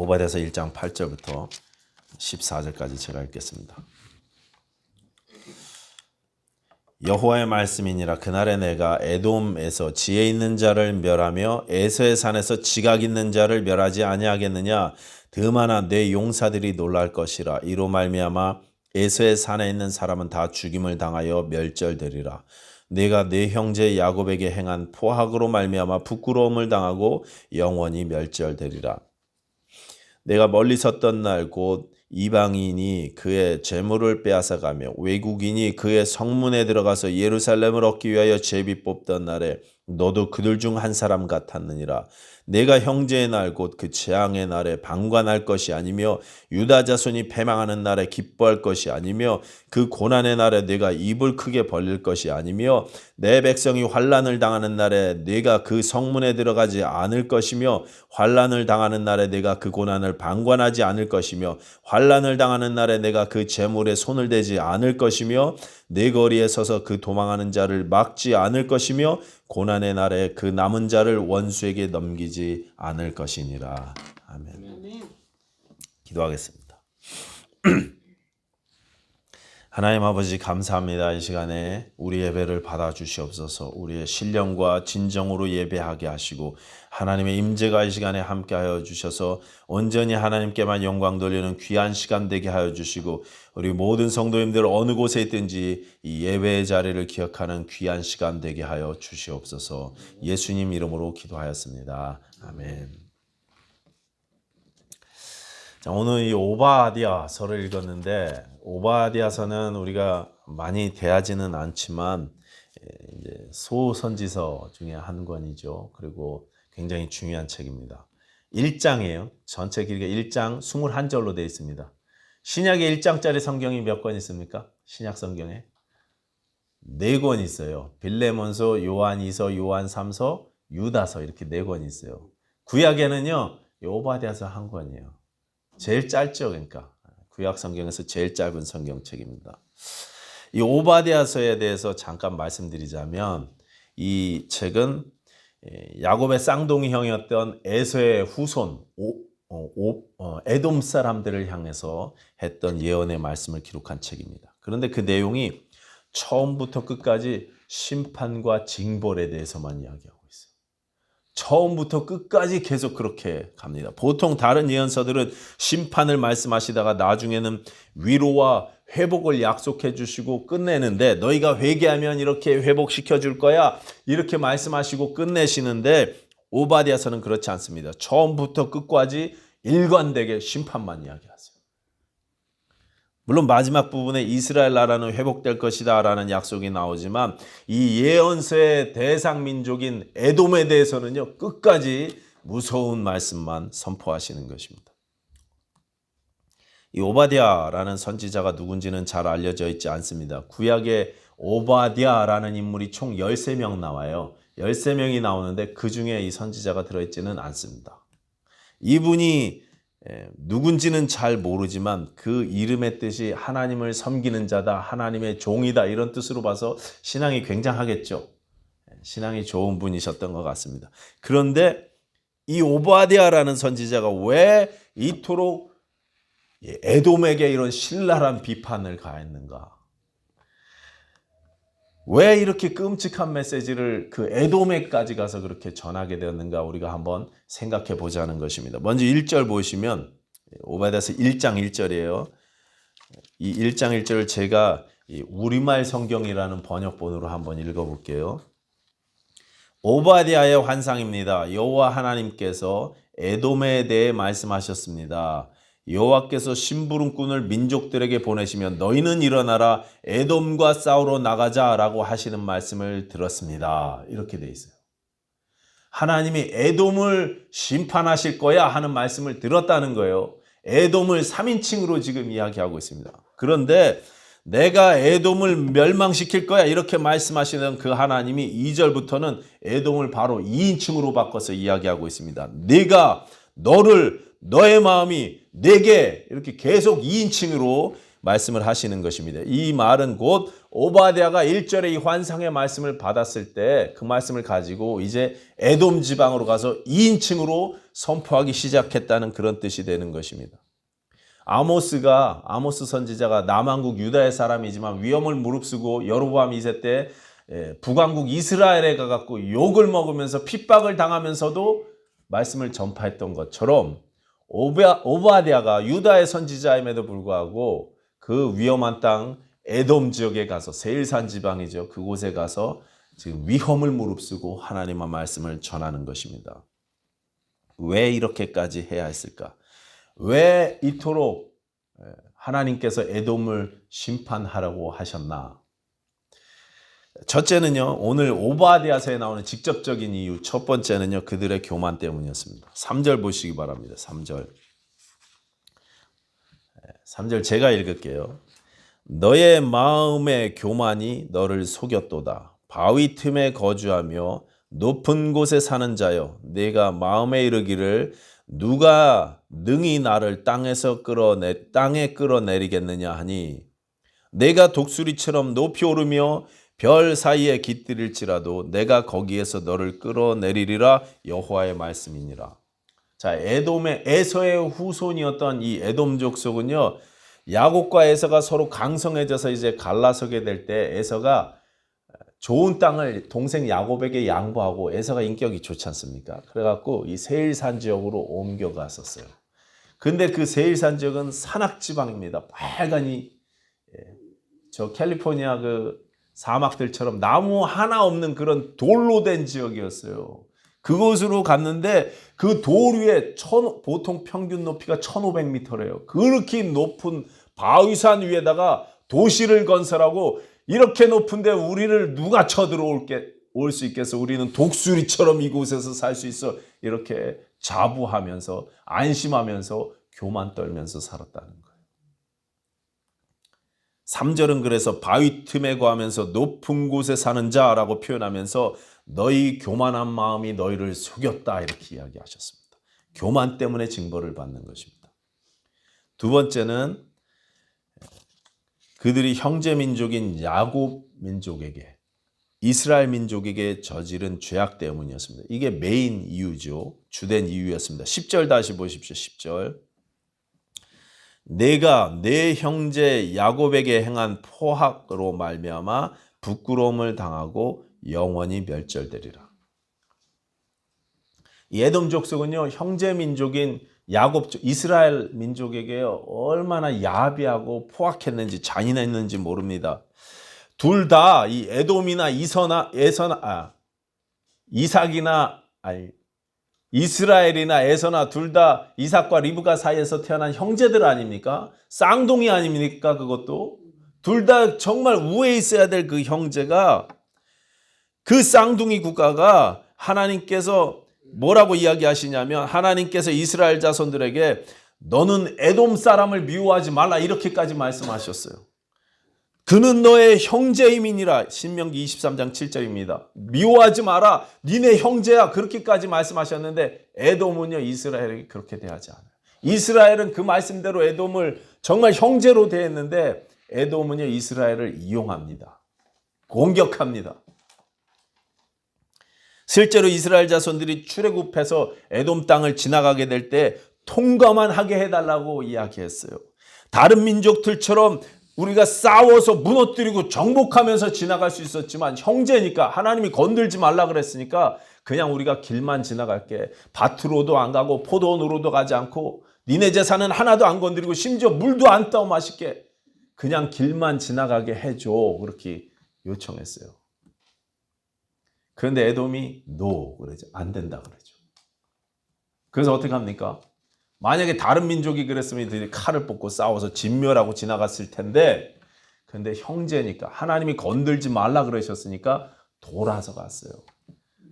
오바댜서 1장 8절부터 14절까지 제가 읽겠습니다. 여호와의 말씀이니라. 그날에 내가 에돔에서 지혜 있는 자를 멸하며 에서의 산에서 지각 있는 자를 멸하지 아니하겠느냐. 드마나 내 용사들이 놀랄 것이라. 이로 말미암아 에서의 산에 있는 사람은 다 죽임을 당하여 멸절되리라. 내가 내 형제 야곱에게 행한 포악으로 말미암아 부끄러움을 당하고 영원히 멸절되리라. 내가 멀리 섰던 날 곧 이방인이 그의 재물을 빼앗아가며 외국인이 그의 성문에 들어가서 예루살렘을 얻기 위하여 제비 뽑던 날에 너도 그들 중 한 사람 같았느니라. 내가 형제의 날 곧 그 재앙의 날에 방관할 것이 아니며 유다 자손이 패망하는 날에 기뻐할 것이 아니며 그 고난의 날에 내가 입을 크게 벌릴 것이 아니며 내 백성이 환난을 당하는 날에 내가 그 성문에 들어가지 않을 것이며 환난을 당하는 날에 내가 그 고난을 방관하지 않을 것이며 환난을 당하는 날에 내가 그 재물에 손을 대지 않을 것이며 내 거리에 서서 그 도망하는 자를 막지 않을 것이며 고난의 날에 그 남은 자를 원수에게 넘기지 않을 것이니라. 아멘. 기도하겠습니다. 하나님 아버지 감사합니다. 이 시간에 우리 예배를 받아주시옵소서. 우리의 신령과 진정으로 예배하게 하시고 하나님의 임재가 이 시간에 함께하여 주셔서 온전히 하나님께만 영광 돌리는 귀한 시간 되게 하여 주시고 우리 모든 성도님들 어느 곳에 있든지 이 예배의 자리를 기억하는 귀한 시간 되게 하여 주시옵소서. 예수님 이름으로 기도하였습니다. 아멘. 자, 오늘 이 오바댜서를 읽었는데 오바댜서는 우리가 많이 대하지는 않지만 이제 소선지서 중에 한 권이죠. 그리고 굉장히 중요한 책입니다. 1장이에요. 전체 길이가 1장 21절로 되어 있습니다. 신약에 1장짜리 성경이 몇 권 있습니까? 신약 성경에 4권 있어요. 빌레몬서, 요한이서, 요한3서, 유다서 이렇게 4권이 있어요. 구약에는요. 오바댜서 한 권이에요. 제일 짧죠. 그러니까 구약 성경에서 제일 짧은 성경책입니다. 이 오바댜서에 대해서 잠깐 말씀드리자면 이 책은 야곱의 쌍둥이 형이었던 에서의 후손 에돔 사람들을 향해서 했던 예언의 말씀을 기록한 책입니다. 그런데 그 내용이 처음부터 끝까지 심판과 징벌에 대해서만 이야기하고 있어요. 처음부터 끝까지 계속 그렇게 갑니다. 보통 다른 예언서들은 심판을 말씀하시다가 나중에는 위로와 회복을 약속해 주시고 끝내는데 너희가 회개하면 이렇게 회복시켜 줄 거야 이렇게 말씀하시고 끝내시는데 오바댜서는 그렇지 않습니다. 처음부터 끝까지 일관되게 심판만 이야기하세요. 물론 마지막 부분에 이스라엘 나라는 회복될 것이다 라는 약속이 나오지만 이 예언서의 대상 민족인 에돔에 대해서는요 끝까지 무서운 말씀만 선포하시는 것입니다. 이 오바댜라는 선지자가 누군지는 잘 알려져 있지 않습니다. 구약에 오바댜라는 인물이 총 13명 나와요. 13명이 나오는데 그 중에 이 선지자가 들어있지는 않습니다. 이분이 누군지는 잘 모르지만 그 이름의 뜻이 하나님을 섬기는 자다, 하나님의 종이다 이런 뜻으로 봐서 신앙이 굉장하겠죠. 신앙이 좋은 분이셨던 것 같습니다. 그런데 이 오바댜라는 선지자가 왜 이토록 에돔에게 이런 신랄한 비판을 가했는가? 왜 이렇게 끔찍한 메시지를 그 에돔에까지 가서 그렇게 전하게 되었는가 우리가 한번 생각해 보자는 것입니다. 먼저 1절 보시면 오바댜서 1장 1절이에요. 이 1장 1절을 제가 우리말 성경이라는 번역본으로 한번 읽어볼게요. 오바댜의 환상입니다. 여호와 하나님께서 에돔에 대해 말씀하셨습니다. 여호와께서 심부름꾼을 민족들에게 보내시면 너희는 일어나라 에돔과 싸우러 나가자라고 하시는 말씀을 들었습니다. 이렇게 돼 있어요. 하나님이 에돔을 심판하실 거야 하는 말씀을 들었다는 거예요. 에돔을 3인칭으로 지금 이야기하고 있습니다. 그런데 내가 에돔을 멸망시킬 거야 이렇게 말씀하시는 그 하나님이 2절부터는 에돔을 바로 2인칭으로 바꿔서 이야기하고 있습니다. 내가 너의 마음이 내게 이렇게 계속 2인칭으로 말씀을 하시는 것입니다. 이 말은 곧 오바댜가 1절에 이 환상의 말씀을 받았을 때 그 말씀을 가지고 이제 에돔 지방으로 가서 2인칭으로 선포하기 시작했다는 그런 뜻이 되는 것입니다. 아모스 선지자가 남왕국 유다의 사람이지만 위험을 무릅쓰고 여로보암 2세 때 북왕국 이스라엘에 가갖고 욕을 먹으면서 핍박을 당하면서도 말씀을 전파했던 것처럼 오바댜가 유다의 선지자임에도 불구하고 그 위험한 땅 에돔 지역에 가서 세일산 지방이죠. 그곳에 가서 지금 위험을 무릅쓰고 하나님의 말씀을 전하는 것입니다. 왜 이렇게까지 해야 했을까? 왜 이토록 하나님께서 에돔을 심판하라고 하셨나? 첫째는요, 오늘 오바댜서에 나오는 직접적인 이유, 첫 번째는요, 그들의 교만 때문이었습니다. 3절 보시기 바랍니다. 3절 제가 읽을게요. 너의 마음의 교만이 너를 속였도다. 바위 틈에 거주하며 높은 곳에 사는 자여, 내가 마음에 이르기를 누가 능히 나를 땅에 끌어내리겠느냐 하니, 내가 독수리처럼 높이 오르며 별 사이에 깃들일지라도 내가 거기에서 너를 끌어내리리라. 여호와의 말씀이니라. 자, 에서의 후손이었던 이 에돔 족속은요, 야곱과 에서가 서로 강성해져서 이제 갈라서게 될 때 에서가 좋은 땅을 동생 야곱에게 양보하고, 에서가 인격이 좋지 않습니까? 그래갖고 이 세일산 지역으로 옮겨갔었어요. 근데 그 세일산 지역은 산악지방입니다. 빨간이 저 캘리포니아 그 사막들처럼 나무 하나 없는 그런 돌로 된 지역이었어요. 그곳으로 갔는데 그 돌 위에 보통 평균 높이가 1500m래요. 그렇게 높은 바위산 위에다가 도시를 건설하고, 이렇게 높은데 우리를 누가 올 수 있겠어? 우리는 독수리처럼 이곳에서 살 수 있어. 이렇게 자부하면서 안심하면서 교만 떨면서 살았다는 거예요. 3절은 그래서 바위 틈에 거하면서 높은 곳에 사는 자라고 표현하면서 너희 교만한 마음이 너희를 속였다, 이렇게 이야기하셨습니다. 교만 때문에 징벌을 받는 것입니다. 두 번째는 그들이 형제 민족인 야곱 민족에게, 이스라엘 민족에게 저지른 죄악 때문이었습니다. 이게 메인 이유죠. 주된 이유였습니다. 10절 다시 보십시오. 10절. 내가 내 형제 야곱에게 행한 포악으로 말미암아 부끄러움을 당하고 영원히 멸절되리라. 이 에돔 족속은요, 형제 민족인 이스라엘 민족에게 얼마나 야비하고 포악했는지, 잔인했는지 모릅니다. 둘 다 이 에돔이나 이스라엘이나 에서나 둘 다 이삭과 리브가 사이에서 태어난 형제들 아닙니까? 쌍둥이 아닙니까? 그것도 둘 다 정말 우애에 있어야 될 그 형제가, 그 쌍둥이 국가가 하나님께서 뭐라고 이야기하시냐면, 하나님께서 이스라엘 자손들에게 너는 에돔 사람을 미워하지 말라, 이렇게까지 말씀하셨어요. 그는 너의 형제임이니라. 신명기 23장 7절입니다. 미워하지 마라, 니네 형제야, 그렇게까지 말씀하셨는데 에돔은요, 이스라엘에게 그렇게 대하지 않아요. 이스라엘은 그 말씀대로 에돔을 정말 형제로 대했는데 에돔은요, 이스라엘을 이용합니다. 공격합니다. 실제로 이스라엘 자손들이 출애굽해서 에돔 땅을 지나가게 될 때 통과만 하게 해달라고 이야기했어요. 다른 민족들처럼 우리가 싸워서 무너뜨리고 정복하면서 지나갈 수 있었지만, 형제니까 하나님이 건들지 말라 그랬으니까 그냥 우리가 길만 지나갈게, 밭으로도 안 가고 포도원으로도 가지 않고 니네 재산은 하나도 안 건드리고 심지어 물도 안 따오 마실게, 그냥 길만 지나가게 해줘, 그렇게 요청했어요. 그런데 에돔이 그러죠. 안 된다 그러죠. 그래서 어떻게 합니까? 만약에 다른 민족이 그랬으면 이들이 칼을 뽑고 싸워서 진멸하고 지나갔을 텐데, 근데 형제니까 하나님이 건들지 말라 그러셨으니까 돌아서 갔어요.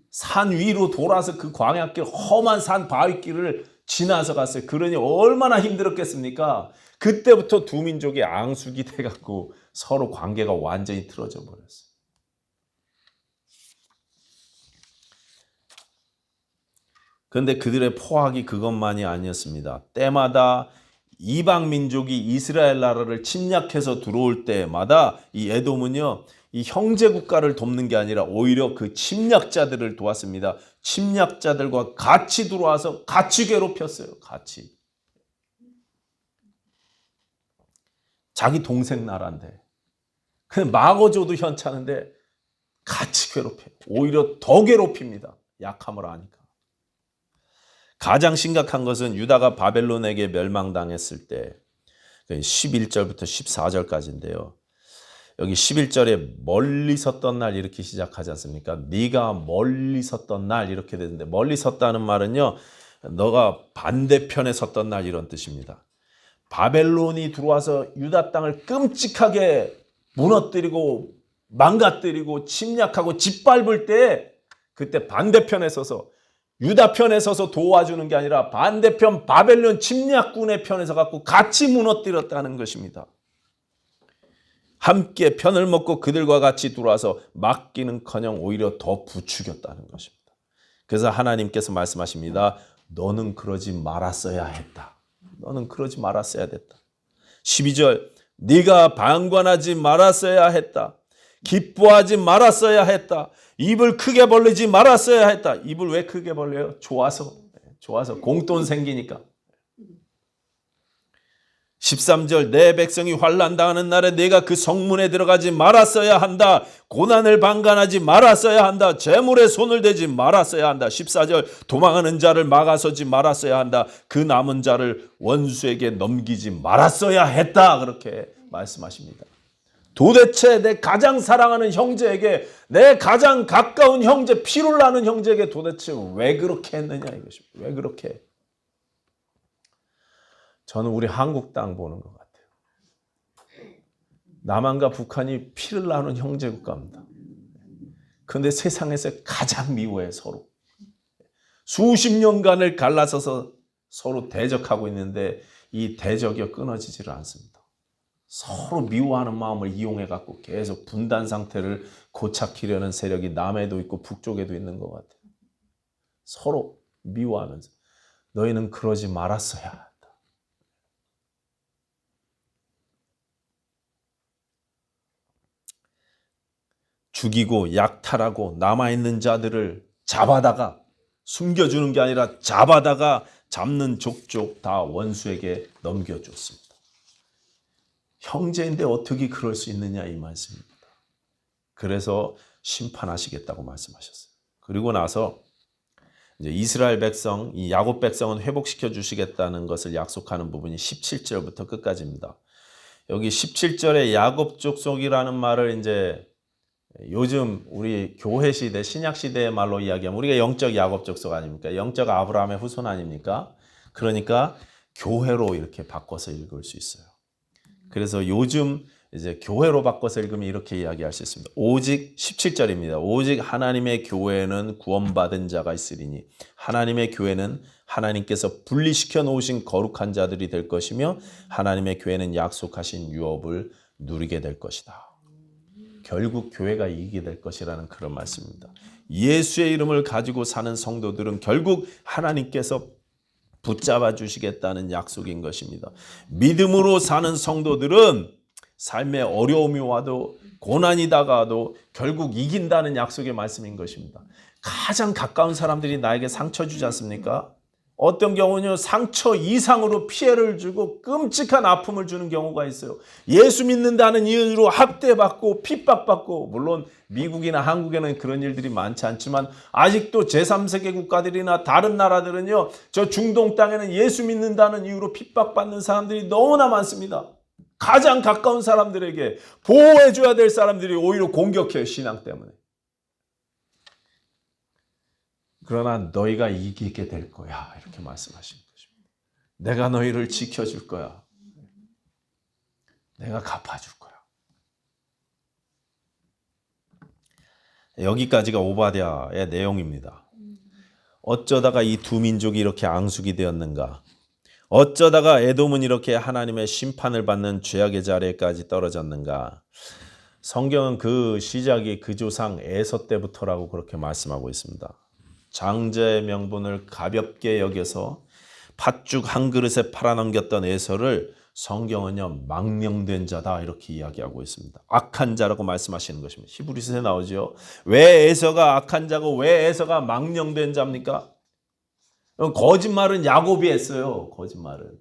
산 위로 돌아서 그 광야길, 험한 산 바위길을 지나서 갔어요. 그러니 얼마나 힘들었겠습니까? 그때부터 두 민족이 앙숙이 돼갖고 서로 관계가 완전히 틀어져 버렸어요. 그런데 그들의 포악이 그것만이 아니었습니다. 때마다 이방 민족이 이스라엘 나라를 침략해서 들어올 때마다 이 에돔은요, 이 형제 국가를 돕는 게 아니라 오히려 그 침략자들을 도왔습니다. 침략자들과 같이 들어와서 같이 괴롭혔어요. 같이. 자기 동생 나라인데. 그냥 막아줘도 현찮은데 같이 괴롭혀요. 오히려 더 괴롭힙니다. 약함을 아니까. 가장 심각한 것은 유다가 바벨론에게 멸망당했을 때 11절부터 14절까지인데요. 여기 11절에 멀리 섰던 날 이렇게 시작하지 않습니까? 네가 멀리 섰던 날 이렇게 되는데, 멀리 섰다는 말은요, 너가 반대편에 섰던 날 이런 뜻입니다. 바벨론이 들어와서 유다 땅을 끔찍하게 무너뜨리고 망가뜨리고 침략하고 짓밟을 때, 그때 반대편에 서서, 유다 편에 서서 도와주는 게 아니라 반대편 바벨론 침략군의 편에 서 갖고 같이 무너뜨렸다는 것입니다. 함께 편을 먹고 그들과 같이 들어와서 막기는커녕 오히려 더 부추겼다는 것입니다. 그래서 하나님께서 말씀하십니다. 너는 그러지 말았어야 했다. 너는 그러지 말았어야 됐다. 12절, 네가 방관하지 말았어야 했다. 기뻐하지 말았어야 했다. 입을 크게 벌리지 말았어야 했다. 입을 왜 크게 벌려요? 좋아서 공돈 생기니까. 13절, 내 백성이 환난당하는 날에 내가 그 성문에 들어가지 말았어야 한다. 고난을 방관하지 말았어야 한다. 재물에 손을 대지 말았어야 한다. 14절, 도망하는 자를 막아서지 말았어야 한다. 그 남은 자를 원수에게 넘기지 말았어야 했다. 그렇게 말씀하십니다. 도대체 내 가장 사랑하는 형제에게, 내 가장 가까운 형제, 피를 나는 형제에게 도대체 왜 그렇게 했느냐 이것입니다. 왜 그렇게? 저는 우리 한국 땅 보는 것 같아요. 남한과 북한이 피를 나누는 형제 국가입니다. 그런데 세상에서 가장 미워해 서로. 수십 년간을 갈라서서 서로 대적하고 있는데 이 대적이 끊어지지를 않습니다. 서로 미워하는 마음을 이용해 갖고 계속 분단 상태를 고착하려는 세력이 남해도 있고 북쪽에도 있는 것 같아요. 서로 미워하면서 너희는 그러지 말았어야 한다. 죽이고 약탈하고 남아있는 자들을 잡아다가, 숨겨주는 게 아니라 잡아다가 잡는 족족 다 원수에게 넘겨줬습니다. 형제인데 어떻게 그럴 수 있느냐 이 말씀입니다. 그래서 심판하시겠다고 말씀하셨어요. 그리고 나서 이제 이스라엘 백성, 이 야곱 백성은 회복시켜 주시겠다는 것을 약속하는 부분이 17절부터 끝까지입니다. 여기 17절에 야곱 족속이라는 말을 이제 요즘 우리 교회 시대, 신약 시대의 말로 이야기하면 우리가 영적 야곱 족속 아닙니까? 영적 아브라함의 후손 아닙니까? 그러니까 교회로 이렇게 바꿔서 읽을 수 있어요. 그래서 요즘 이제 교회로 바꿔서 읽으면 이렇게 이야기할 수 있습니다. 오직 17절입니다. 오직 하나님의 교회에는 구원받은 자가 있으리니 하나님의 교회는 하나님께서 분리시켜 놓으신 거룩한 자들이 될 것이며 하나님의 교회는 약속하신 유업을 누리게 될 것이다. 결국 교회가 이기게 될 것이라는 그런 말씀입니다. 예수의 이름을 가지고 사는 성도들은 결국 하나님께서 붙잡아 주시겠다는 약속인 것입니다. 믿음으로 사는 성도들은 삶에 어려움이 와도 고난이 다가와도 결국 이긴다는 약속의 말씀인 것입니다. 가장 가까운 사람들이 나에게 상처 주지 않습니까? 어떤 경우는요, 상처 이상으로 피해를 주고 끔찍한 아픔을 주는 경우가 있어요. 예수 믿는다는 이유로 학대받고 핍박받고, 물론 미국이나 한국에는 그런 일들이 많지 않지만 아직도 제3세계 국가들이나 다른 나라들은요, 저 중동 땅에는 예수 믿는다는 이유로 핍박받는 사람들이 너무나 많습니다. 가장 가까운 사람들에게 보호해줘야 될 사람들이 오히려 공격해요, 신앙 때문에. 그러나 너희가 이기게 될 거야, 이렇게 말씀하시는 것입니다. 내가 너희를 지켜줄 거야. 내가 갚아줄 거야. 여기까지가 오바댜의 내용입니다. 어쩌다가 이 두 민족이 이렇게 앙숙이 되었는가? 어쩌다가 에돔은 이렇게 하나님의 심판을 받는 죄악의 자리에까지 떨어졌는가? 성경은 그 시작이 그 조상 에서 때부터라고 그렇게 말씀하고 있습니다. 장자의 명분을 가볍게 여겨서 팥죽 한 그릇에 팔아넘겼던 에서를 성경은요 망령된 자다 이렇게 이야기하고 있습니다. 악한 자라고 말씀하시는 것입니다. 히브리서에 나오죠. 왜 에서가 악한 자고 왜 에서가 망령된 자입니까? 거짓말은 야곱이 했어요. 거짓말은.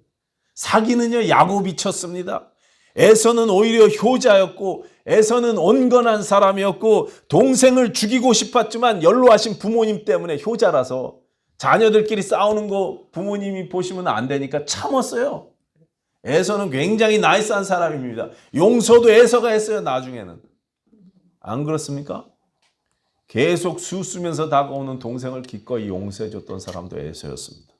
사기는요 야곱이 쳤습니다. 에서는 오히려 효자였고 에서는 온건한 사람이었고 동생을 죽이고 싶었지만 연로하신 부모님 때문에 효자라서 자녀들끼리 싸우는 거 부모님이 보시면 안 되니까 참았어요. 에서는 굉장히 나이스한 사람입니다. 용서도 에서가 했어요. 나중에는. 안 그렇습니까? 계속 수쓰면서 다가오는 동생을 기꺼이 용서해 줬던 사람도 에서였습니다.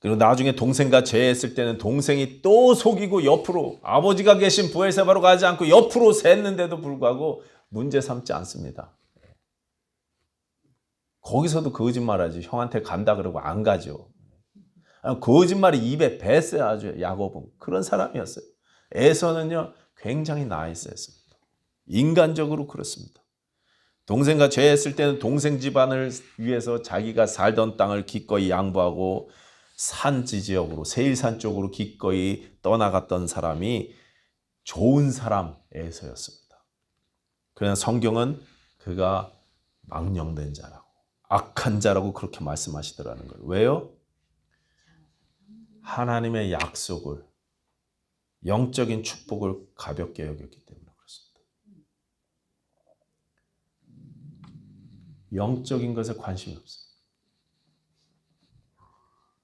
그리고 나중에 동생과 재했을 때는 동생이 또 속이고 옆으로 아버지가 계신 브엘세바로 가지 않고 옆으로 샜는데도 불구하고 문제 삼지 않습니다. 거기서도 거짓말하지. 형한테 간다 그러고 안 가죠. 거짓말이 입에 뱄어요. 아주 야곱은. 그런 사람이었어요. 에서는요 굉장히 나이스했습니다. 인간적으로 그렇습니다. 동생과 죄했을 때는 동생 집안을 위해서 자기가 살던 땅을 기꺼이 양보하고 산지 지역으로 세일산 쪽으로 기꺼이 떠나갔던 사람이 좋은 사람 에서였습니다. 그러나 성경은 그가 망령된 자라고 악한 자라고 그렇게 말씀하시더라는 거예요. 왜요? 하나님의 약속을 영적인 축복을 가볍게 여겼기 때문에 그렇습니다. 영적인 것에 관심이 없어요.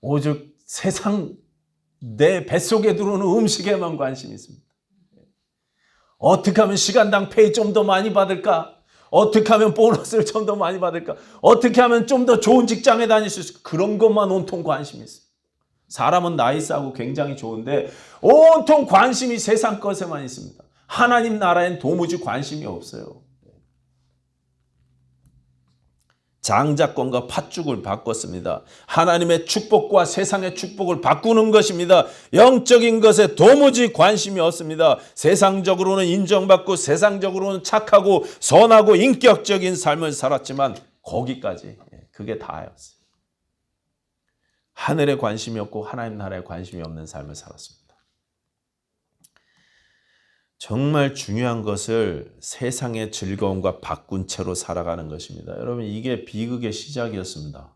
오직 세상 내 뱃속에 들어오는 음식에만 관심이 있습니다. 어떻게 하면 시간당 페이 좀 더 많이 받을까? 어떻게 하면 보너스를 좀 더 많이 받을까? 어떻게 하면 좀 더 좋은 직장에 다닐 수 있을까? 그런 것만 온통 관심이 있어요. 사람은 나이스하고 굉장히 좋은데 온통 관심이 세상 것에만 있습니다. 하나님 나라엔 도무지 관심이 없어요. 장자권과 팥죽을 바꿨습니다. 하나님의 축복과 세상의 축복을 바꾸는 것입니다. 영적인 것에 도무지 관심이 없습니다. 세상적으로는 인정받고 세상적으로는 착하고 선하고 인격적인 삶을 살았지만 거기까지 그게 다였어요. 하늘에 관심이 없고 하나님 나라에 관심이 없는 삶을 살았습니다. 정말 중요한 것을 세상의 즐거움과 바꾼 채로 살아가는 것입니다. 여러분 이게 비극의 시작이었습니다.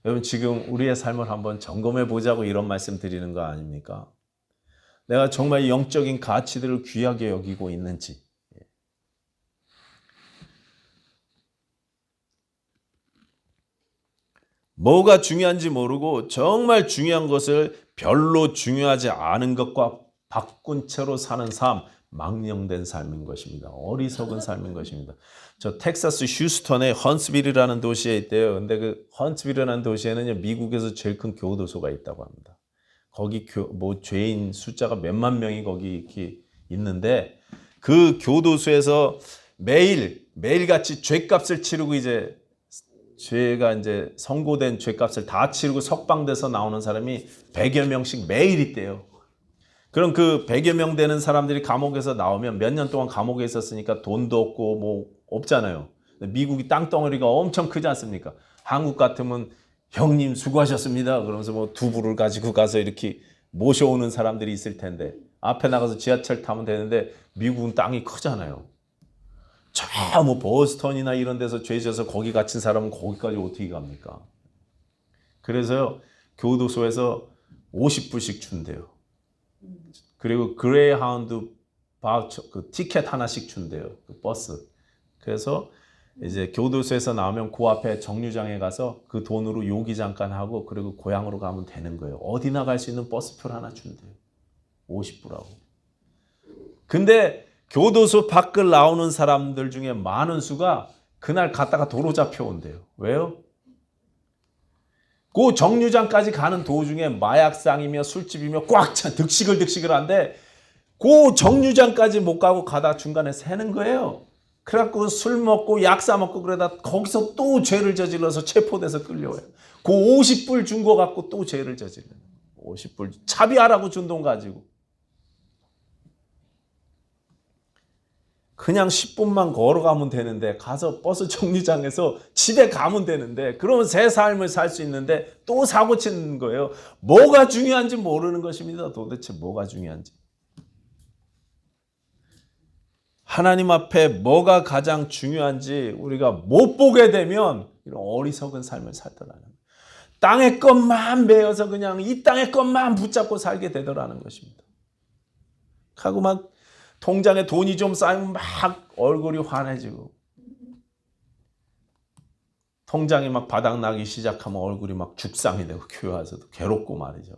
여러분 지금 우리의 삶을 한번 점검해 보자고 이런 말씀 드리는 거 아닙니까? 내가 정말 영적인 가치들을 귀하게 여기고 있는지. 뭐가 중요한지 모르고 정말 중요한 것을 별로 중요하지 않은 것과 바꾼 채로 사는 삶, 망령된 삶인 것입니다. 어리석은 삶인 것입니다. 저 텍사스 휴스턴의 헌스빌이라는 도시에 있대요. 근데 그 헌스빌이라는 도시에는 미국에서 제일 큰 교도소가 있다고 합니다. 거기 죄인 숫자가 몇만 명이 거기 이렇게 있는데 그 교도소에서 매일같이 죄값을 치르고 죄가 선고된 죄값을 다 치르고 석방돼서 나오는 사람이 100여 명씩 매일 있대요. 그럼 그 100여 명 되는 사람들이 감옥에서 나오면 몇 년 동안 감옥에 있었으니까 돈도 없고 뭐 없잖아요. 미국이 땅덩어리가 엄청 크지 않습니까? 한국 같으면 형님 수고하셨습니다. 그러면서 뭐 두부를 가지고 가서 이렇게 모셔오는 사람들이 있을 텐데 앞에 나가서 지하철 타면 되는데 미국은 땅이 크잖아요. 저 뭐 버스턴이나 이런 데서 죄 지어서 거기 갇힌 사람은 거기까지 어떻게 갑니까? 그래서 교도소에서 50불씩 준대요. 그리고 그레이하운드 그 티켓 하나씩 준대요. 그 버스. 그래서 이제 교도소에서 나오면 그 앞에 정류장에 가서 그 돈으로 요기 잠깐 하고 그리고 고향으로 가면 되는 거예요. 어디나 갈 수 있는 버스표를 하나 준대요. 50불하고. 근데 교도소 밖을 나오는 사람들 중에 많은 수가 그날 갔다가 도로 잡혀온대요. 왜요? 그 정류장까지 가는 도중에 마약상이며 술집이며 꽉 찬 득식을 한데 그 정류장까지 못 가고 가다 중간에 새는 거예요. 그래갖고 술 먹고 약 사 먹고 그러다 거기서 또 죄를 저질러서 체포돼서 끌려와요. 그 50불 준 거 갖고 또 죄를 저질러요. 50불 차비하라고 준 돈 가지고. 그냥 10분만 걸어가면 되는데, 가서 버스 정류장에서 집에 가면 되는데, 그러면 새 삶을 살 수 있는데 또 사고 치는 거예요. 뭐가 중요한지 모르는 것입니다. 도대체 뭐가 중요한지. 하나님 앞에 뭐가 가장 중요한지 우리가 못 보게 되면 이런 어리석은 삶을 살더라는 거예요. 땅의 것만 매여서 그냥 이 땅의 것만 붙잡고 살게 되더라는 것입니다. 하고 막 통장에 돈이 좀 쌓이면 막 얼굴이 환해지고, 통장이 막 바닥나기 시작하면 얼굴이 막 죽상이 되고, 교회 와서도 괴롭고 말이죠.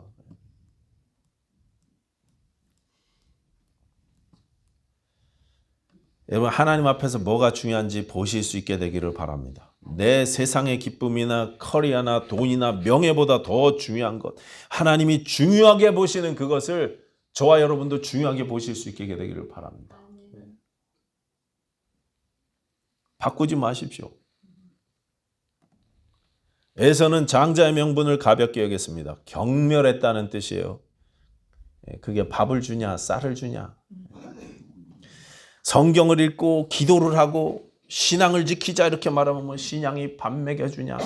여러분, 하나님 앞에서 뭐가 중요한지 보실 수 있게 되기를 바랍니다. 내 세상의 기쁨이나 커리어나 돈이나 명예보다 더 중요한 것, 하나님이 중요하게 보시는 그것을 저와 여러분도 중요하게 보실 수 있게 되기를 바랍니다. 바꾸지 마십시오. 에서는 장자의 명분을 가볍게 여겼습니다. 경멸했다는 뜻이에요. 그게 밥을 주냐 쌀을 주냐. 성경을 읽고 기도를 하고 신앙을 지키자 이렇게 말하면 뭐 신앙이 밥 먹여주냐.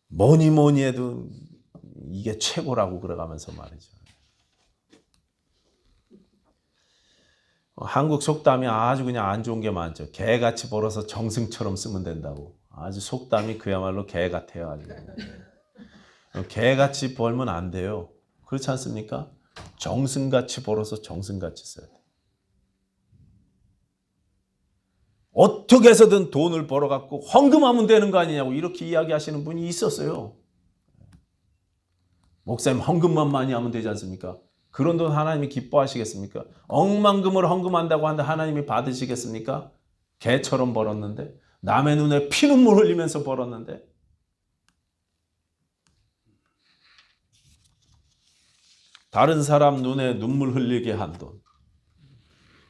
뭐니 해도 이게 최고라고 그러가면서 말이죠. 한국 속담이 아주 그냥 안 좋은 게 많죠. 개같이 벌어서 정승처럼 쓰면 된다고. 아주 속담이 그야말로 개 같아요. 아주. 개같이 벌면 안 돼요. 그렇지 않습니까? 정승같이 벌어서 정승같이 써야 돼요. 어떻게 해서든 돈을 벌어갖고 헌금하면 되는 거 아니냐고 이렇게 이야기하시는 분이 있었어요. 목사님 헌금만 많이 하면 되지 않습니까? 그런 돈 하나님이 기뻐하시겠습니까? 억만금을 헌금한다고 하는데 하나님이 받으시겠습니까? 개처럼 벌었는데, 남의 눈에 피눈물 흘리면서 벌었는데. 다른 사람 눈에 눈물 흘리게 한 돈,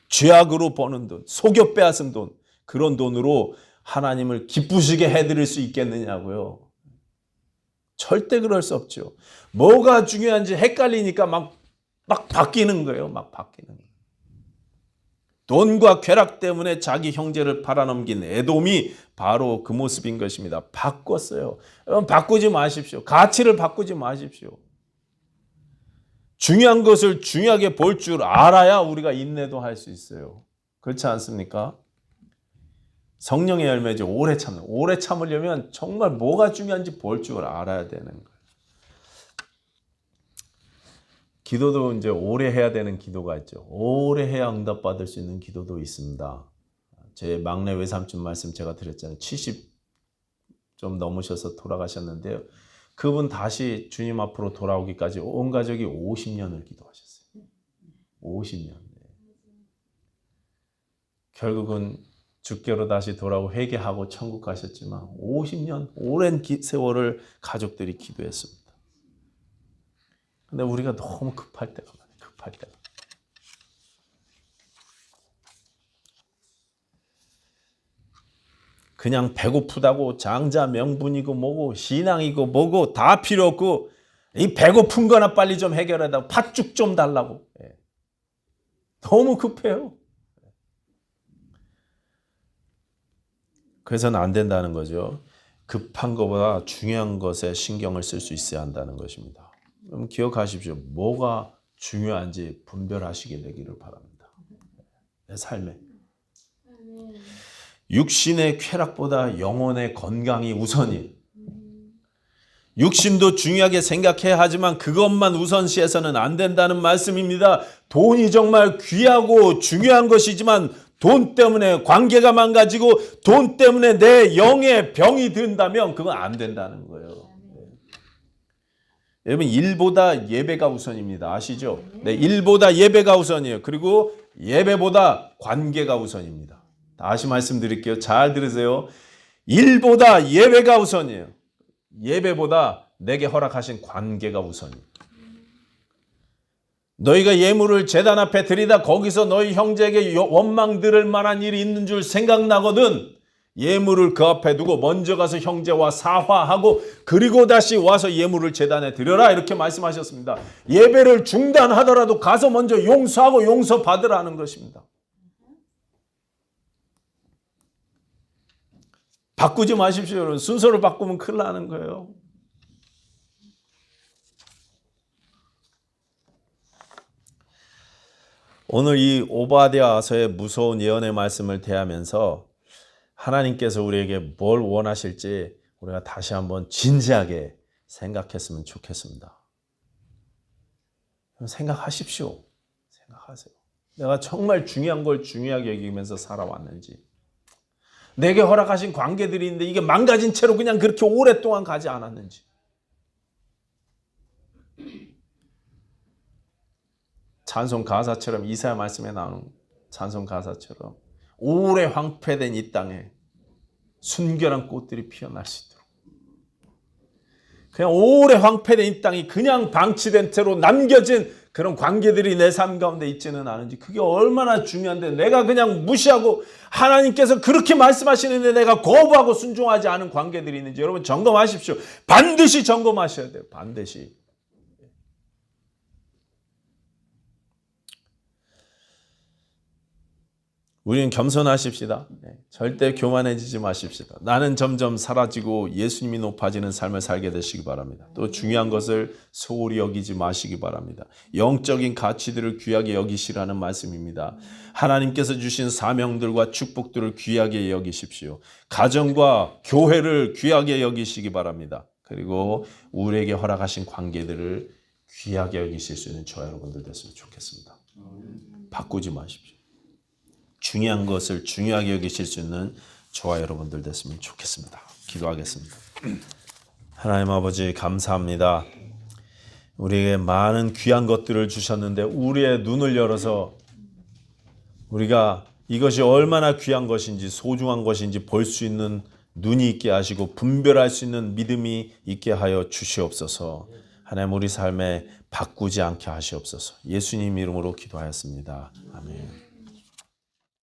죄악으로 버는 돈, 속여 빼앗은 돈, 그런 돈으로 하나님을 기쁘시게 해드릴 수 있겠느냐고요. 절대 그럴 수 없죠. 뭐가 중요한지 헷갈리니까 막 바뀌는 거예요. 막 바뀌는 거예요. 돈과 쾌락 때문에 자기 형제를 팔아넘긴 에돔이 바로 그 모습인 것입니다. 바꿨어요. 여러분, 바꾸지 마십시오. 가치를 바꾸지 마십시오. 중요한 것을 중요하게 볼 줄 알아야 우리가 인내도 할 수 있어요. 그렇지 않습니까? 성령의 열매죠. 오래 참는. 오래 참으려면 정말 뭐가 중요한지 볼 줄 알아야 되는 거예요. 기도도 이제 오래 해야 되는 기도가 있죠. 오래 해야 응답받을 수 있는 기도도 있습니다. 제 막내 외삼촌 말씀 제가 드렸잖아요. 70 좀 넘으셔서 돌아가셨는데요. 그분 다시 주님 앞으로 돌아오기까지 온 가족이 50년을 기도하셨어요. 50년. 결국은 주께로 다시 돌아오고 회개하고 천국 가셨지만 50년 오랜 세월을 가족들이 기도했습니다. 근데 우리가 너무 급할 때가 많아요. 급할 때가. 그냥 배고프다고 장자 명분이고 뭐고 신앙이고 뭐고 다 필요 없고 이 배고픈 거나 빨리 좀 해결하다고 팥죽 좀 달라고. 너무 급해요. 그래서는 안 된다는 거죠. 급한 것보다 중요한 것에 신경을 쓸 수 있어야 한다는 것입니다. 그럼 기억하십시오. 뭐가 중요한지 분별하시게 되기를 바랍니다. 내 삶에. 육신의 쾌락보다 영혼의 건강이 우선이에요. 육신도 중요하게 생각해야 하지만 그것만 우선시해서는 안 된다는 말씀입니다. 돈이 정말 귀하고 중요한 것이지만 돈 때문에 관계가 망가지고 돈 때문에 내 영의 병이 든다면 그건 안 된다는 거예요. 여러분, 일보다 예배가 우선입니다. 아시죠? 네, 일보다 예배가 우선이에요. 그리고 예배보다 관계가 우선입니다. 다시 말씀드릴게요. 잘 들으세요. 일보다 예배가 우선이에요. 예배보다 내게 허락하신 관계가 우선이에요. 너희가 예물을 제단 앞에 드리다 거기서 너희 형제에게 원망 들을 만한 일이 있는 줄 생각나거든 예물을 그 앞에 두고 먼저 가서 형제와 사화하고 그리고 다시 와서 예물을 제단에 드려라 이렇게 말씀하셨습니다. 예배를 중단하더라도 가서 먼저 용서하고 용서받으라는 것입니다. 바꾸지 마십시오. 여러분. 순서를 바꾸면 큰일 나는 거예요. 오늘 이 오바댜서의 무서운 예언의 말씀을 대하면서 하나님께서 우리에게 뭘 원하실지 우리가 다시 한번 진지하게 생각했으면 좋겠습니다. 생각하십시오. 생각하세요. 내가 정말 중요한 걸 중요하게 여기면서 살아왔는지, 내게 허락하신 관계들이 있는데 이게 망가진 채로 그냥 그렇게 오랫동안 가지 않았는지, 찬송 가사처럼 이사야 말씀에 나오는 찬송 가사처럼 오래 황폐된 이 땅에 순결한 꽃들이 피어날 수 있도록, 그냥 오래 황폐된 이 땅이 그냥 방치된 채로 남겨진 그런 관계들이 내 삶 가운데 있지는 않은지, 그게 얼마나 중요한데 내가 그냥 무시하고 하나님께서 그렇게 말씀하시는데 내가 거부하고 순종하지 않은 관계들이 있는지 여러분 점검하십시오. 반드시 점검하셔야 돼요. 반드시. 우리는 겸손하십시다. 절대 교만해지지 마십시다. 나는 점점 사라지고 예수님이 높아지는 삶을 살게 되시기 바랍니다. 또 중요한 것을 소홀히 여기지 마시기 바랍니다. 영적인 가치들을 귀하게 여기시라는 말씀입니다. 하나님께서 주신 사명들과 축복들을 귀하게 여기십시오. 가정과 교회를 귀하게 여기시기 바랍니다. 그리고 우리에게 허락하신 관계들을 귀하게 여기실 수 있는 저와 여러분들 됐으면 좋겠습니다. 바꾸지 마십시오. 중요한 것을 중요하게 여기실 수 있는 저와 여러분들 됐으면 좋겠습니다. 기도하겠습니다. 하나님 아버지 감사합니다. 우리에게 많은 귀한 것들을 주셨는데 우리의 눈을 열어서 우리가 이것이 얼마나 귀한 것인지 소중한 것인지 볼 수 있는 눈이 있게 하시고 분별할 수 있는 믿음이 있게 하여 주시옵소서. 하나님 우리 삶에 바꾸지 않게 하시옵소서. 예수님 이름으로 기도하였습니다. 아멘.